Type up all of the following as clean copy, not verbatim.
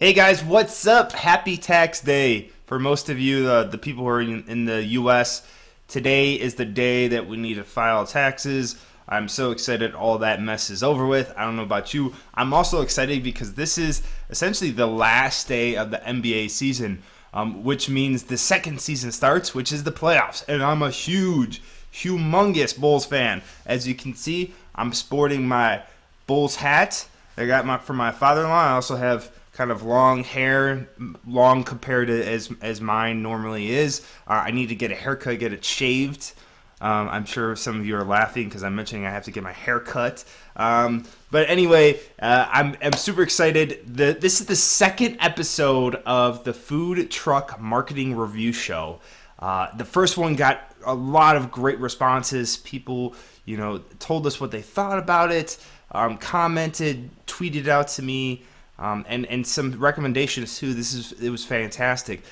Hey guys, what's up? Happy Tax Day. For most of you, the people who are in the US, today is the day that we need to file taxes. I'm so excited all that mess is over with. I don't know about you. I'm also excited because this is essentially the last day of the NBA season, which means the second season starts, which is the playoffs. And I'm a humongous Bulls fan. As you can see, I'm sporting my Bulls hat. I got from my father-in-law. I also have kind of long hair, long compared to as mine normally is. I need to get a haircut, get it shaved. I'm sure some of you are laughing because I'm mentioning I have to get my hair cut. But anyway, I'm super excited. This is the second episode of the Food Truck Marketing Review Show. The first one got a lot of great responses. People, told us what they thought about it, commented, tweeted out to me. And some recommendations too. It was fantastic.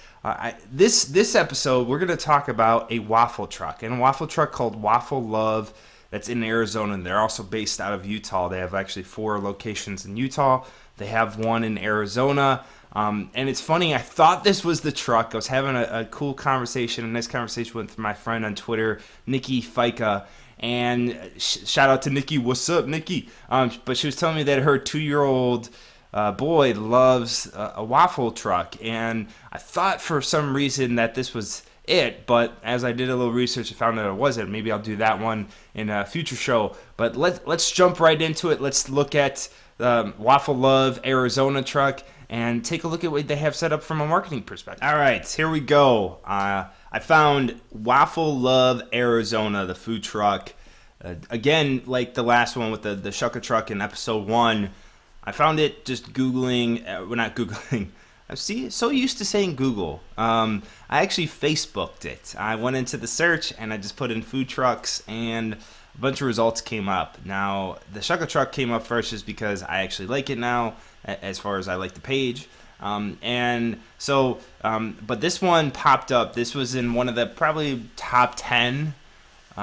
This episode we're going to talk about a waffle truck, and a waffle truck called Waffle Love that's in Arizona, and they're also based out of Utah. They have actually 4 locations in Utah. They have one in Arizona. And it's funny, I thought this was the truck. I was having a cool conversation, a nice conversation with my friend on Twitter, Nikki Fika. And shout out to Nikki. What's up, Nikki? But she was telling me that her 2-year-old boy loves a waffle truck, and I thought for some reason that this was it, but as I did a little research, I found that it wasn't. Maybe I'll do that one in a future show, but let's jump right into it. Let's look at the Waffle Love Arizona truck and take a look at what they have set up from a marketing perspective. All right, here we go. I found Waffle Love Arizona, the food truck. Again, like the last one with the Shucka truck in episode 1, I found it just Googling, not Googling, I'm so used to saying Google. I actually Facebooked it. I went into the search and I just put in food trucks and a bunch of results came up. Now, the Shucka truck came up first just because I actually like it now, as far as I like the page. But this one popped up. This was in one of the probably top 10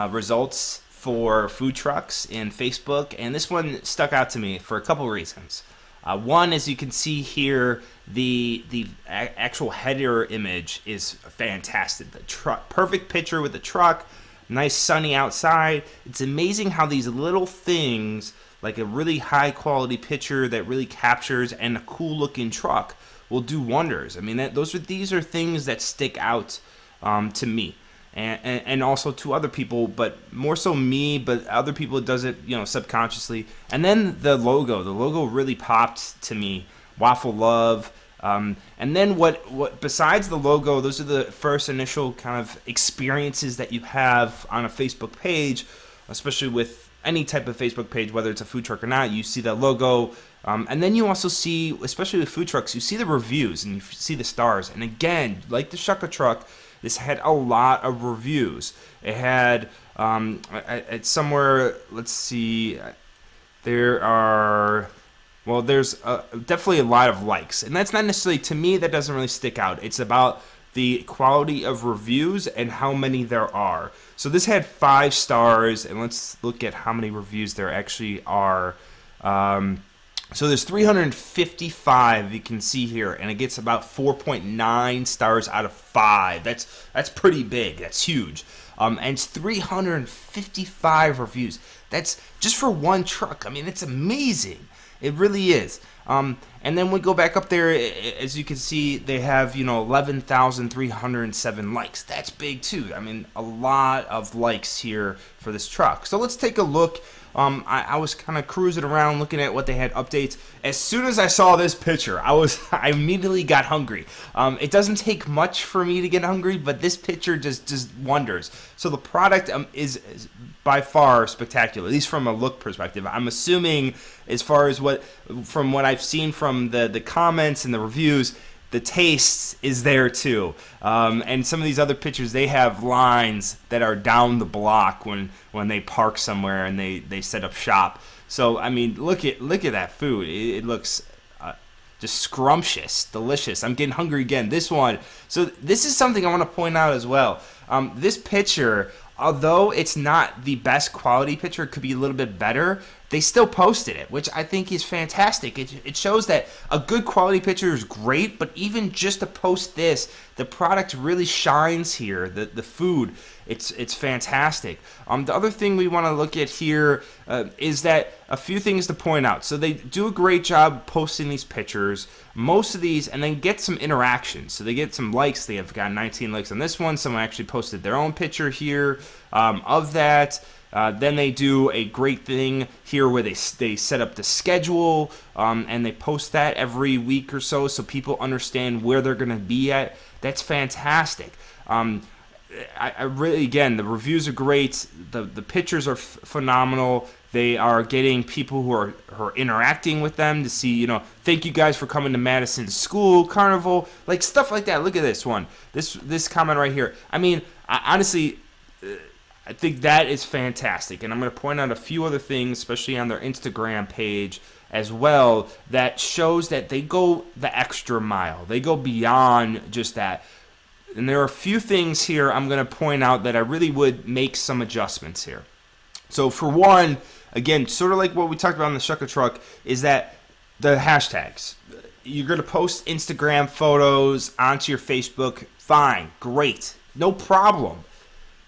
results for food trucks in Facebook, and this one stuck out to me for a couple reasons. One, as you can see here, the actual header image is fantastic. The truck, perfect picture with the truck, nice sunny outside. It's amazing how these little things, like a really high quality picture that really captures and a cool looking truck, will do wonders. I mean, these are things that stick out to me. And also to other people, but more so me, but other people it does it, subconsciously. And then the logo really popped to me, Waffle Love. And then what besides the logo, those are the first initial kind of experiences that you have on a Facebook page, especially with any type of Facebook page, whether it's a food truck or not. You see that logo, and then you also see, especially with food trucks, you see the reviews and you see the stars. And again, like the Shucka truck, this had a lot of reviews. It had, it's somewhere, let's see, there's definitely a lot of likes. And that's not necessarily, to me, that doesn't really stick out. It's about the quality of reviews and how many there are. So this had 5 stars, and let's look at how many reviews there actually are. So there's 355 you can see here, and it gets about 4.9 stars out of 5. That's pretty big. That's huge. And it's 355 reviews. That's just for one truck. I mean, it's amazing. It really is. And then we go back up there, as you can see, they have 11,307 likes. That's big too. I mean, a lot of likes here for this truck. So let's take a look. I was kind of cruising around looking at what they had updates. As soon as I saw this picture, I immediately got hungry. It doesn't take much for me to get hungry, but this picture just wonders. So the product is by far spectacular, at least from a look perspective. I'm assuming, as far as from what I've seen from the comments and the reviews, the taste is there too. And some of these other pictures, they have lines that are down the block when they park somewhere and they set up shop. So I mean, look at that food. It looks just scrumptious, delicious. I'm getting hungry again. This one. So this is something I want to point out as well. This picture although it's not the best quality picture, it could be a little bit better, they still posted it, which I think is fantastic. It shows that a good quality picture is great, but even just to post this, the product really shines here. The food, it's fantastic. The other thing we want to look at here is that a few things to point out. So they do a great job posting these pictures, most of these, and then get some interaction. So they get some likes. They have got 19 likes on this one. Someone actually posted their own picture here of that. Then they do a great thing here where they set up the schedule and they post that every week or so people understand where they're going to be at. That's fantastic. I really, again, the reviews are great. The pictures are phenomenal. They are getting people who are interacting with them to see, thank you guys for coming to Madison School Carnival, like stuff like that. Look at this one, this comment right here. I mean, honestly, I think that is fantastic, and I'm going to point out a few other things, especially on their Instagram page as well, that shows that they go the extra mile. They go beyond just that. And there are a few things here I'm going to point out that I really would make some adjustments here. So for one, again, sort of like what we talked about in the Shucker Truck, is that the hashtags. You're going to post Instagram photos onto your Facebook. Fine, great, no problem.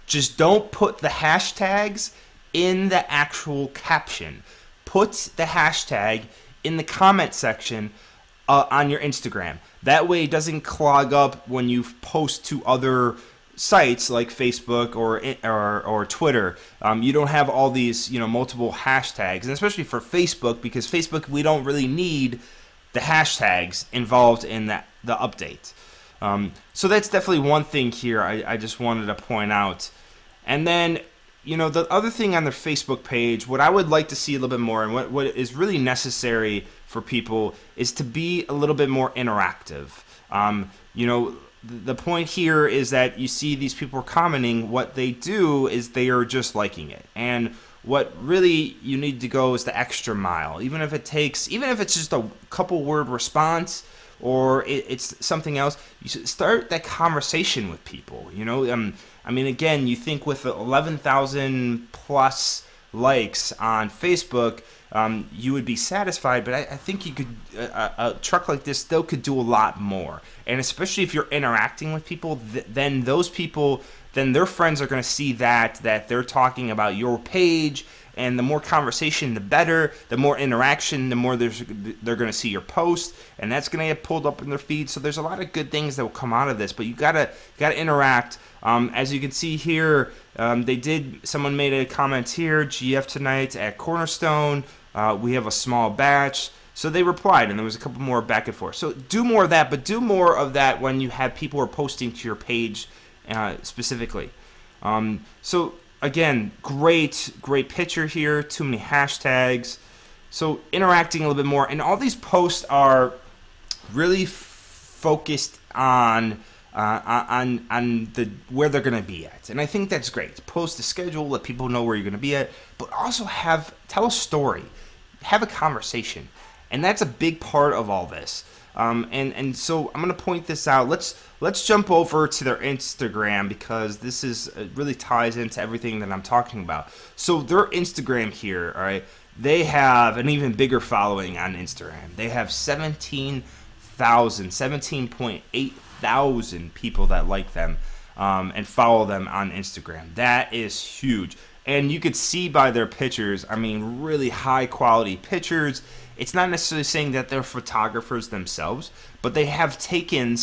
Just don't put the hashtags in the actual caption. Put the hashtag in the comment section on your Instagram. That way it doesn't clog up when you post to other sites like Facebook or Twitter. You don't have all these multiple hashtags, and especially for Facebook, because Facebook, we don't really need the hashtags involved in the update. So that's definitely one thing here I just wanted to point out. And then, the other thing on their Facebook page, what I would like to see a little bit more, and what is really necessary for people, is to be a little bit more interactive. The point here is that you see these people are commenting. What they do is they are just liking it. And what really you need to go is the extra mile. Even if it's just a couple word response, or it's something else, you should start that conversation with people. I mean, again, you think with 11,000 plus likes on Facebook, you would be satisfied, but I think you could, a truck like this still could do a lot more. And especially if you're interacting with people, then those people, then their friends are going to see that they're talking about your page, and the more conversation, the better. The more interaction, the more they're going to see your post, and that's going to get pulled up in their feed. So there's a lot of good things that will come out of this, but you gotta interact. As you can see here, someone made a comment here, GF tonight at Cornerstone. We have a small batch. So they replied, and there was a couple more back and forth. So do more of that, but do more of that when you have people who are posting to your page specifically. So again, great picture here. Too many hashtags. So interacting a little bit more, and all these posts are really focused on where they're going to be at, and I think that's great. Post a schedule, let people know where you're going to be at, but also tell a story, have a conversation, and that's a big part of all this. And so I'm going to point this out. Let's jump over to their Instagram, because this really ties into everything that I'm talking about. So their Instagram here, all right, they have an even bigger following on Instagram. They have 17.8 thousand people that like them and follow them on Instagram. That is huge. And you could see by their pictures, I mean, really high quality pictures. It's not necessarily saying that they're photographers themselves, but they have taken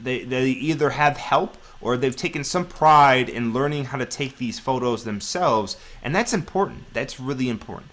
they either have help, or they've taken some pride in learning how to take these photos themselves, and that's important. That's really important.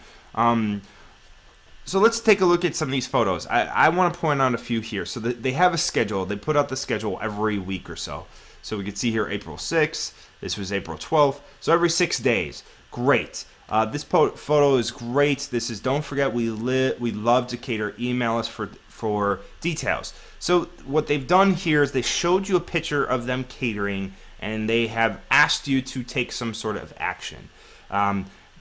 So let's take a look at some of these photos. I want to point out a few here. So they have a schedule. They put out the schedule every week or so. So we can see here April 6th. This was April 12th. So every 6 days. Great. This photo is great. This is, don't forget, we love to cater. Email us for details. So what they've done here is they showed you a picture of them catering, and they have asked you to take some sort of action.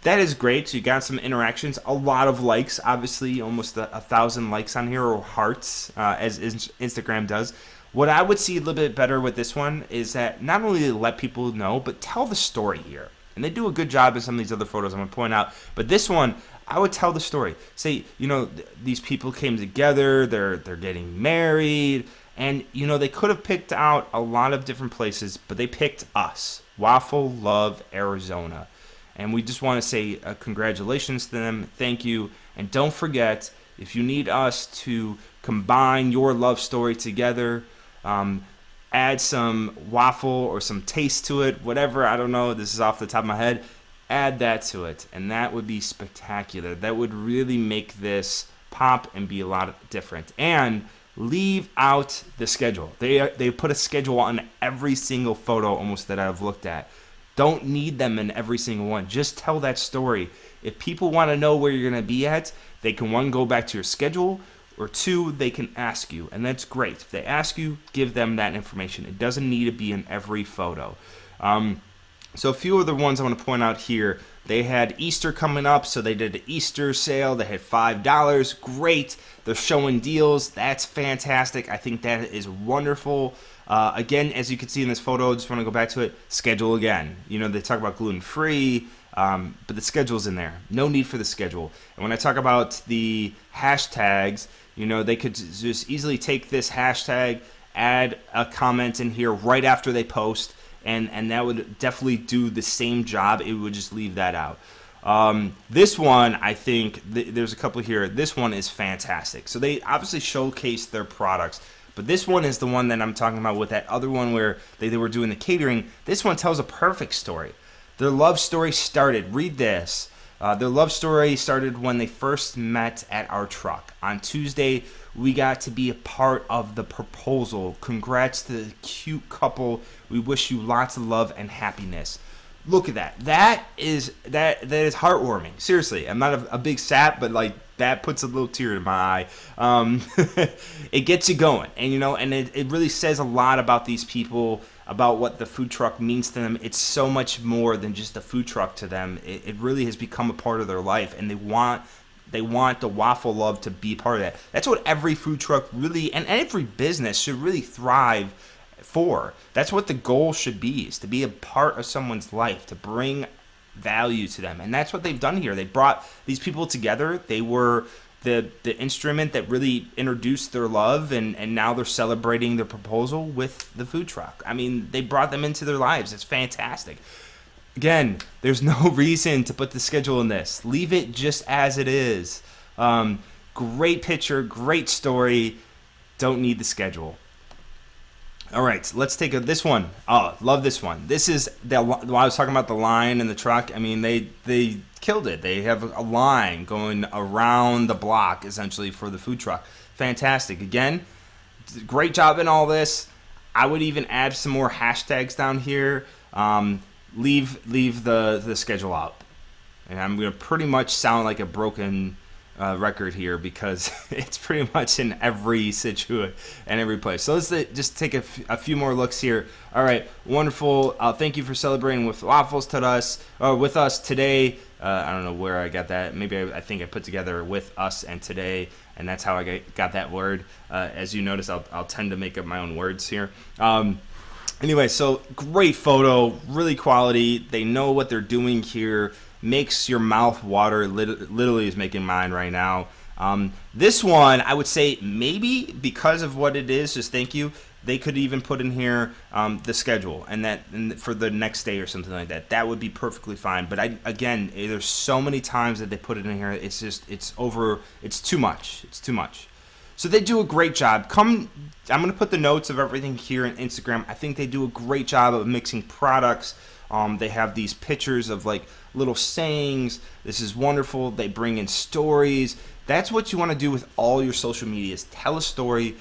That is great. So you got some interactions, a lot of likes, obviously almost 1,000 likes on here, or hearts, as Instagram does. What I would see a little bit better with this one is that not only let people know, but tell the story here. And they do a good job in some of these other photos I'm going to point out. But this one, I would tell the story. Say, you know, these people came together, they're getting married, and, you know, they could have picked out a lot of different places, but they picked us, Waffle Love, Arizona. And we just want to say congratulations to them, thank you, and don't forget, if you need us to combine your love story together, add some waffle or some taste to it, whatever, I don't know, this is off the top of my head, add that to it, and that would be spectacular. That would really make this pop and be a lot different. And leave out the schedule. They put a schedule on every single photo almost that I've looked at. Don't need them in every single one. Just tell that story. If people want to know where you're going to be at, they can, one, go back to your schedule, or two, they can ask you, and that's great. If they ask you, give them that information. It doesn't need to be in every photo. So a few other ones I want to point out here. They had Easter coming up, so they did an Easter sale. They had $5. Great. They're showing deals. That's fantastic. I think that is wonderful. Again, as you can see in this photo, just want to go back to it, schedule again. You know, they talk about gluten-free, but the schedule's in there. No need for the schedule. And when I talk about the hashtags, you know, they could just easily take this hashtag, add a comment in here right after they post, and that would definitely do the same job. It would just leave that out. This one, I think, there's a couple here. This one is fantastic. So they obviously showcase their products, but this one is the one that I'm talking about with that other one where they were doing the catering. This one tells a perfect story. Their love story started, read this, their love story started when they first met at our truck. On Tuesday, we got to be a part of the proposal. Congrats to the cute couple. We wish you lots of love and happiness. Look at that. That is heartwarming. Seriously, I'm not a big sap, but like that puts a little tear in my eye. It gets you going, and you know, and it really says a lot about these people, about what the food truck means to them. It's so much more than just a food truck to them. It really has become a part of their life, and they want the Waffle Love to be part of that. That's what every food truck really, and every business should really thrive for. That's what the goal should be, is to be a part of someone's life, to bring value to them. And that's what they've done here. They brought these people together. They were the instrument that really introduced their love, and now they're celebrating their proposal with the food truck. I mean, they brought them into their lives. It's fantastic. Again, there's no reason to put the schedule in this. Leave it just as it is. Great picture, great story. Don't need the schedule. All right, let's take this one. Oh, love this one. This is while I was talking about the line in the truck. I mean, they killed it. They have a line going around the block essentially for the food truck. Fantastic. Again, great job in all this. I would even add some more hashtags down here. Leave the schedule out, and I'm gonna pretty much sound like a broken record here because it's pretty much in every situation and every place. So let's just take a few more looks here. All right, wonderful. Thank you for celebrating with waffles with us today. I don't know where I got that. Maybe I think I put together with us and today, and that's how I got that word. As you notice, I'll tend to make up my own words here. Anyway, so great photo, really quality. They know what they're doing here. Makes your mouth water. Literally is making mine right now. This one, I would say maybe because of what it is, just thank you, they could even put in here the schedule and for the next day or something like that. That would be perfectly fine. But again, there's so many times that they put it in here. It's just, it's too much. It's too much. So they do a great job. I'm going to put the notes of everything here on Instagram. I think they do a great job of mixing products. They have these pictures of like little sayings. This is wonderful. They bring in stories. That's what you want to do with all your social media, is tell a story,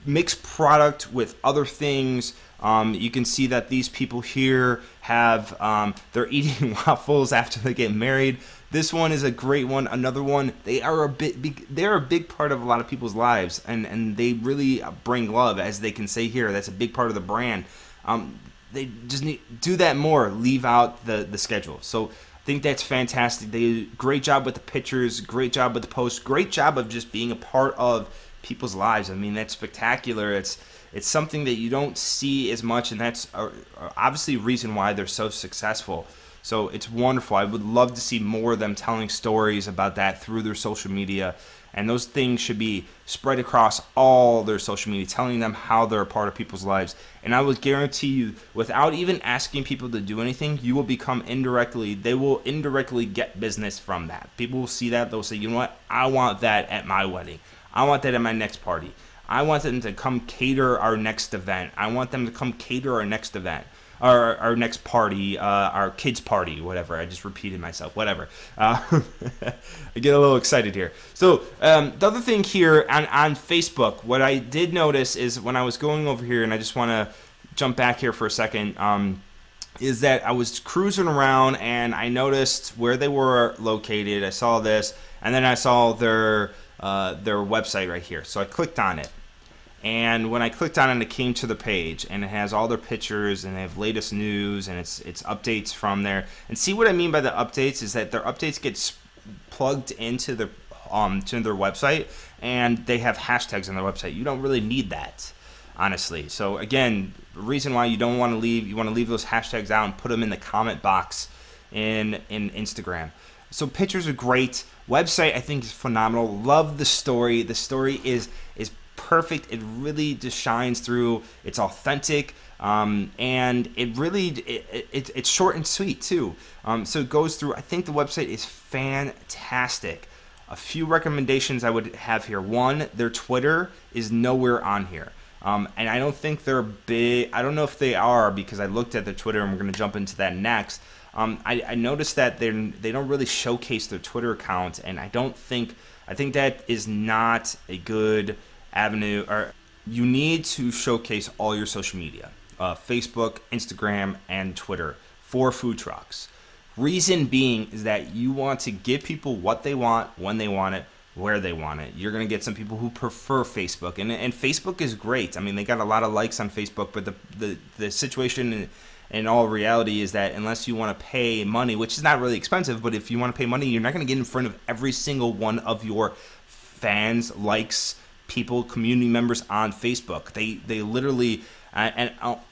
mix product with other things. You can see that these people here have, they're eating waffles after they get married. This one is a great one. Another one, they're a big part of a lot of people's lives, and they really bring love, as they can say here. That's a big part of the brand. They just need do that more. Leave out the schedule. So I think that's fantastic. They do a great job with the pictures, great job with the posts, great job of just being a part of people's lives. I mean, that's spectacular. It's something that you don't see as much, and that's obviously a reason why they're so successful. So it's wonderful. I would love to see more of them telling stories about that through their social media. And those things should be spread across all their social media, telling them how they're a part of people's lives. And I would guarantee you, without even asking people to do anything, you will become they will indirectly get business from that. People will see that. They'll say, you know what? I want that at my wedding. I want that at my next party. I want them to come cater our next event. I want them to come cater our next event. Our next party, our kids' party, whatever. I just repeated myself, whatever. I get a little excited here. So the other thing here on Facebook, what I did notice is when I was going over here, and I just want to jump back here for a second, is that I was cruising around and I noticed where they were located. I saw this, and then I saw their website right here. So I clicked on it. And when I clicked on it, it came to the page, and it has all their pictures, and they have latest news, and it's updates from there. And see what I mean by the updates is that their updates get plugged into their to their website, and they have hashtags on their website. You don't really need that, honestly. So again, the reason why you don't want to leave, you want to leave those hashtags out and put them in the comment box in Instagram. So pictures are great. Website I think is phenomenal. Love the story. The story is perfect. It really just shines through. It's authentic, and it really it's short and sweet too. So it goes through. I think the website is fantastic. A few recommendations I would have here. One, their Twitter is nowhere on here, and I don't think they're big. I don't know if they are, because I looked at their Twitter, and we're going to jump into that next. I noticed that they don't really showcase their Twitter account, and I think that is not a good avenue. Or you need to showcase all your social media, Facebook, Instagram, and Twitter for food trucks. Reason being is that you want to give people what they want, when they want it, where they want it. You're going to get some people who prefer Facebook, and Facebook is great. I mean, they got a lot of likes on Facebook, but the situation in all reality is that unless you want to pay money, which is not really expensive, but if you want to pay money, you're not going to get in front of every single one of your fans, likes, people, community members on Facebook. They literally,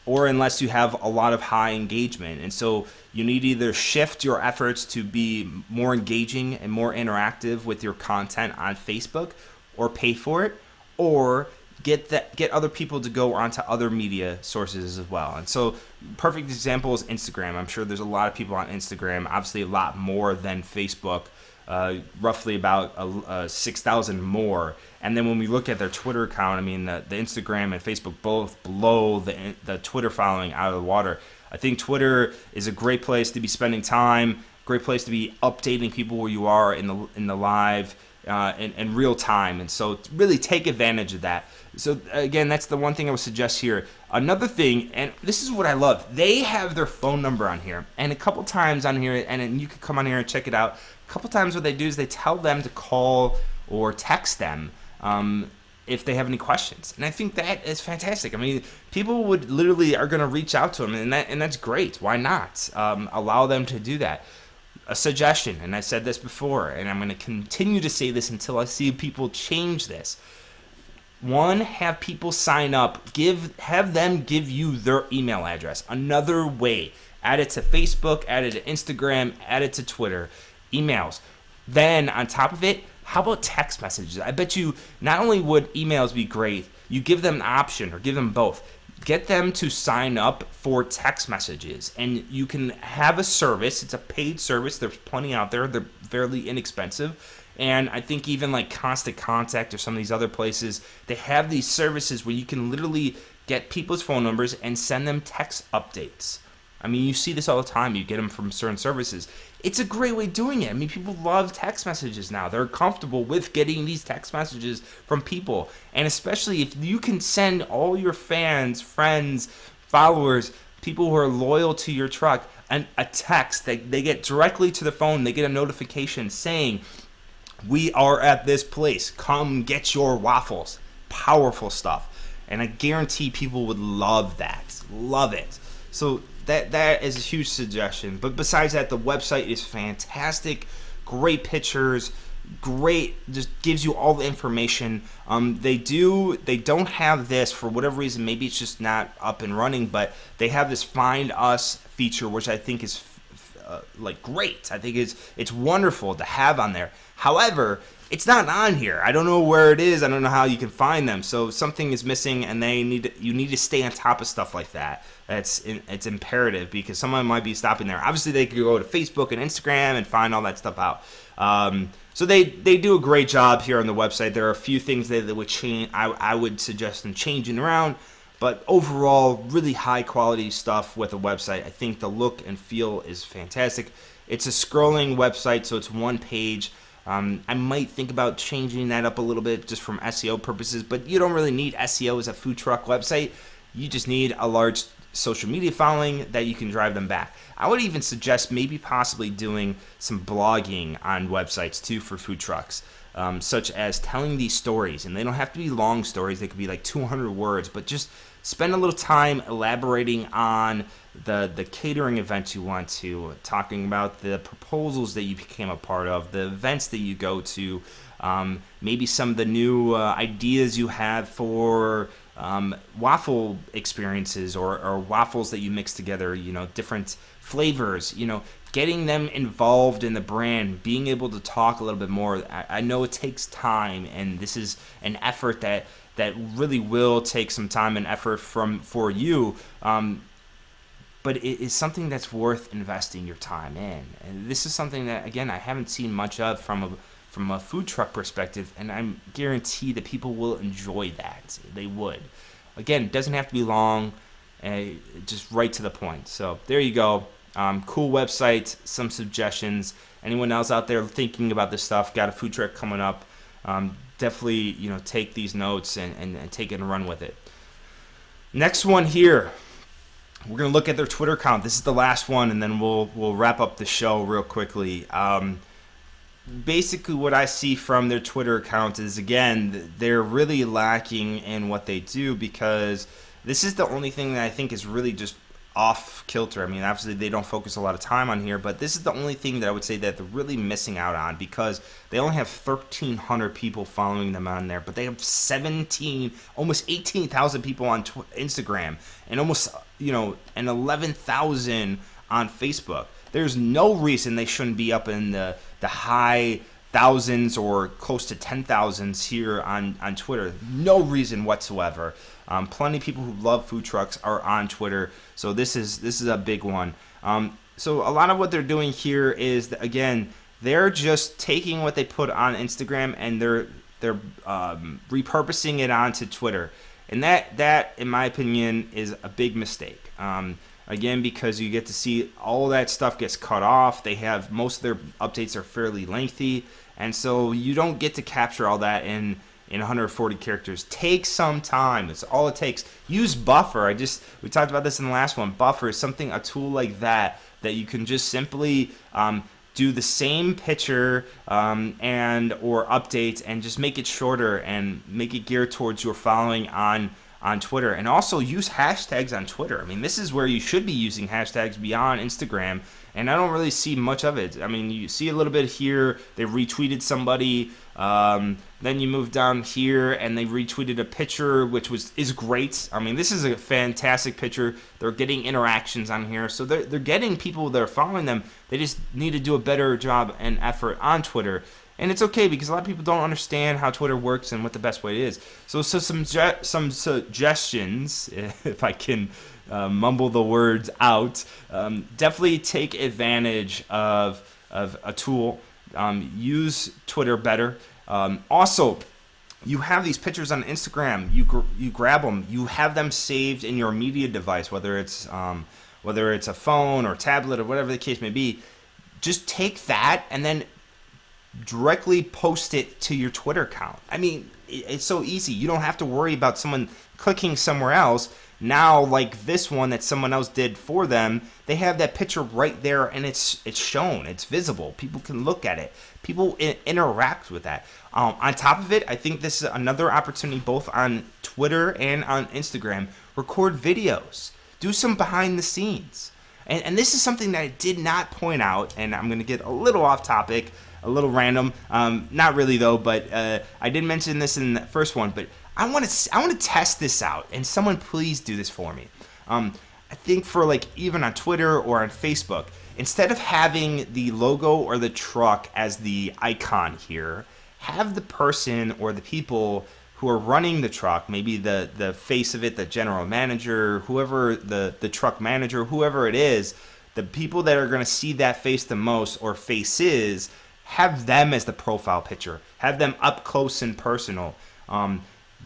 or unless you have a lot of high engagement. And so you need to either shift your efforts to be more engaging and more interactive with your content on Facebook, or pay for it, or get other people to go onto other media sources as well. And so perfect example is Instagram. I'm sure there's a lot of people on Instagram, obviously a lot more than Facebook, roughly about 6,000 more. And then when we look at their Twitter account, I mean, the Instagram and Facebook both blow the Twitter following out of the water. I think Twitter is a great place to be spending time, great place to be updating people where you are in the live, in real time. And so really take advantage of that. So again, that's the one thing I would suggest here. Another thing, and this is what I love, they have their phone number on here, and a couple times on here, and you can come on here and check it out. A couple times what they do is they tell them to call or text them if they have any questions, and I think that is fantastic. I mean, people would literally are going to reach out to them, and that's great. Why not allow them to do that? A suggestion, and I said this before, and I'm going to continue to say this until I see people change this. One, have people sign up. Have them give you their email address. Another way, add it to Facebook, add it to Instagram, add it to Twitter, emails. Then on top of it, how about text messages? I bet you not only would emails be great, you give them an option, or give them both. Get them to sign up for text messages, and you can have a service. It's a paid service. There's plenty out there. They're fairly inexpensive. And I think even like Constant Contact or some of these other places, they have these services where you can literally get people's phone numbers and send them text updates. I mean, you see this all the time. You get them from certain services. It's a great way of doing it. I mean, people love text messages now. They're comfortable with getting these text messages from people. And especially if you can send all your fans, friends, followers, people who are loyal to your truck, a text that they get directly to the phone. They get a notification saying, "We are at this place. Come get your waffles." Powerful stuff. And I guarantee people would love that. Love it. So that is a huge suggestion. But besides that, the website is fantastic. Great pictures. great, just gives you all the information. They don't have this for whatever reason. Maybe it's just not up and running, but they have this Find Us feature, which I think is like great. I think it's wonderful to have on there. However, it's not on here. I don't know where it is. I don't know how you can find them. So something is missing, and you need to stay on top of stuff like that. It's imperative, because someone might be stopping there. Obviously, they could go to Facebook and Instagram and find all that stuff out. So they do a great job here on the website. There are a few things that would change. I would suggest them changing around, but overall, really high quality stuff with a website. I think the look and feel is fantastic. It's a scrolling website, so it's one page. I might think about changing that up a little bit just from SEO purposes, but you don't really need SEO as a food truck website. You just need a large social media following that you can drive them back. I would even suggest maybe possibly doing some blogging on websites too for food trucks, such as telling these stories. And they don't have to be long stories. They could be like 200 words, but just spend a little time elaborating on the catering events you went to, talking about the proposals that you became a part of, the events that you go to, maybe some of the new ideas you have for waffle experiences or waffles that you mix together, different flavors, getting them involved in the brand, being able to talk a little bit more. I know it takes time, and this is an effort that really will take some time and effort for you, but it is something that's worth investing your time in. And this is something that, again, I haven't seen much of from a food truck perspective, and I guarantee that people will enjoy that. They would. Again, it doesn't have to be long, just right to the point. So there you go. Cool website, some suggestions. Anyone else out there thinking about this stuff, got a food truck coming up, definitely take these notes and take it and run with it. Next one here. We're going to look at their Twitter account. This is the last one, and then we'll wrap up the show real quickly. Basically, what I see from their Twitter account is, again, they're really lacking in what they do, because this is the only thing that I think is really just off kilter. I mean, obviously, they don't focus a lot of time on here, but this is the only thing that I would say that they're really missing out on, because they only have 1,300 people following them on there, but they have almost 18,000 people on Instagram, and almost, and 11,000 on Facebook. There's no reason they shouldn't be up in the high thousands or close to 10,000s here on Twitter. No reason whatsoever. Plenty of people who love food trucks are on Twitter, so this is a big one. So a lot of what they're doing here is that, again, they're just taking what they put on Instagram and they're repurposing it onto Twitter, and that in my opinion is a big mistake. Again, because you get to see all that stuff gets cut off. They have, most of their updates are fairly lengthy, and so you don't get to capture all that in 140 characters. Take some time. It's all it takes. Use Buffer. We talked about this in the last one. Buffer is a tool like that you can just simply do the same picture and or updates and just make it shorter and make it geared towards your following on Twitter. And also use hashtags on Twitter. I mean, this is where you should be using hashtags beyond Instagram, and I don't really see much of it. I mean, you see a little bit here. They retweeted somebody. Then you move down here, and they retweeted a picture, which is great. I mean, this is a fantastic picture. They're getting interactions on here, so they're getting people that are following them. They just need to do a better job and effort on Twitter. And it's okay, because a lot of people don't understand how Twitter works and what the best way is. So some suggestions, if I can mumble the words out. Definitely take advantage of a tool. Use Twitter better. Also, you have these pictures on Instagram. You grab them. You have them saved in your media device, whether it's a phone or tablet or whatever the case may be. Just take that and then directly post it to your Twitter account. I mean, it's so easy. You don't have to worry about someone clicking somewhere else. Now, like this one that someone else did for them, they have that picture right there, and it's shown. It's visible. People can look at it. People interact with that. On top of it, I think this is another opportunity both on Twitter and on Instagram. Record videos. Do some behind the scenes. And this is something that I did not point out, and I'm going to get a little off topic. a little random. Not really though, but I did mention this in the first one. But I want to test this out, and someone please do this for me. I think for like even on Twitter or on Facebook, instead of having the logo or the truck as the icon here, have the person or the people who are running the truck, maybe the face of it, the general manager, whoever, the truck manager, whoever it is, the people that are going to see that face the most or faces, have them as the profile picture. Have them up close and personal.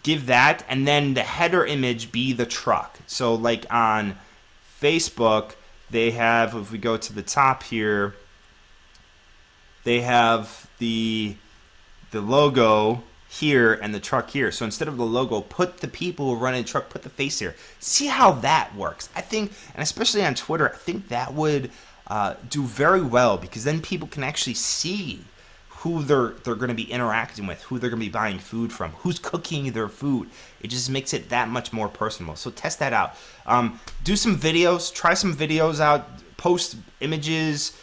Give that, and then the header image be the truck. So like on Facebook, they have, if we go to the top here, they have the logo here and the truck here. So instead of the logo, put the people who run in the truck, put the face here. See how that works. I think, and especially on Twitter, I think that would do very well, because then people can actually see who they're going to be interacting with, who they're going to be buying food from, who's cooking their food. It just makes it that much more personal. So test that out. Do some videos, try some videos out, post images,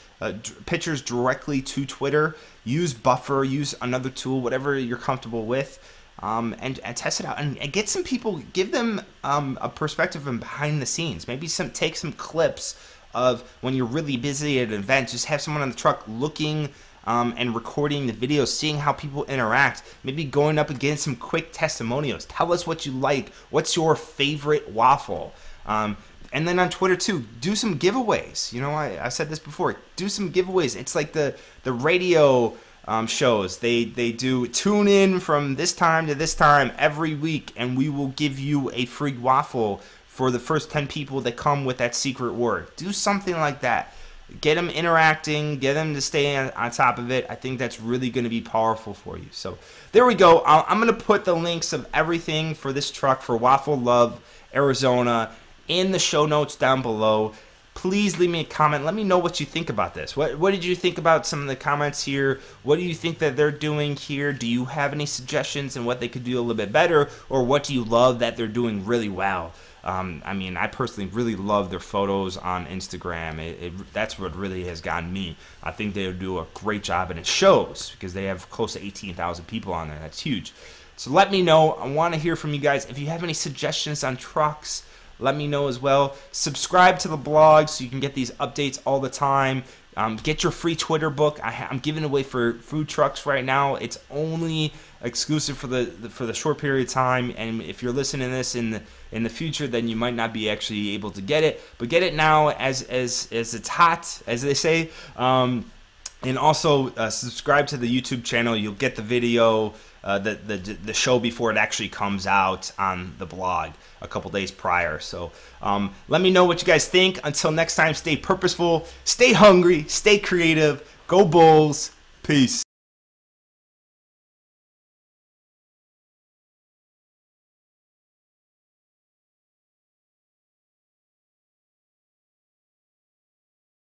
pictures directly to Twitter. Use Buffer, use another tool, whatever you're comfortable with, and test it out. And get some people, give them a perspective from behind the scenes. Maybe take some clips of when you're really busy at an event. Just have someone on the truck looking and recording the videos, seeing how people interact, maybe going up and getting some quick testimonials. Tell us what you like. What's your favorite waffle? And then on Twitter too, do some giveaways. You know, I said this before. Do some giveaways. It's like the radio shows. They do tune in from this time to this time every week, and we will give you a free waffle for the first 10 people that come with that secret word. Do something like that. Get them interacting, get them to stay on top of it. I think that's really going to be powerful for you. So there we go. I'm going to put the links of everything for this truck for Waffle Love Arizona in the show notes down below. Please leave me a comment. Let me know what you think about this. What did you think about some of the comments here? What do you think that they're doing here? Do you have any suggestions on what they could do a little bit better? Or what do you love that they're doing really well? I mean, I personally really love their photos on Instagram. That's what really has gotten me. I think they do a great job, and it shows because they have close to 18,000 people on there. That's huge. So let me know. I want to hear from you guys. If you have any suggestions on trucks, let me know as well. Subscribe to the blog so you can get these updates all the time. Get your free Twitter book. I'm giving away for food trucks right now. It's only exclusive for the short period of time, and if you're listening to this in the future, then you might not be actually able to get it. But get it now as it's hot, as they say. And also subscribe to the YouTube channel. You'll get the video, the show before it actually comes out on the blog a couple days prior. So let me know what you guys think. Until next time, stay purposeful, stay hungry, stay creative. Go Bulls. Peace.